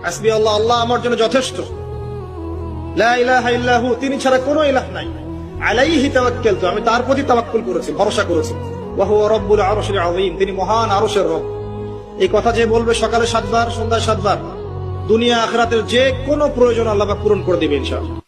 হাসবি আল্লাহ, আল্লাহ আমার জন্য যথেষ্ট, লা ইলাহা ইল্লাহু, তিনি ছাড়া কোনো ইলাহ নাই, আলাইহি তাওয়াক্কালতু, আমি তার প্রতি তাওয়াক্কুল করেছি, ভরসা করেছি, ওয়া হুয়া রাব্বুল আরশিল আযীম, তিনি মহান আরশের রব। এই কথা যে বলবে সকালে 7 বার, সন্ধ্যায় 7 বার, দুনিয়া আখিরাতের যে কোনো প্রয়োজন আল্লাহ পাক পূরণ করে দিবেন ইনশাআল্লাহ।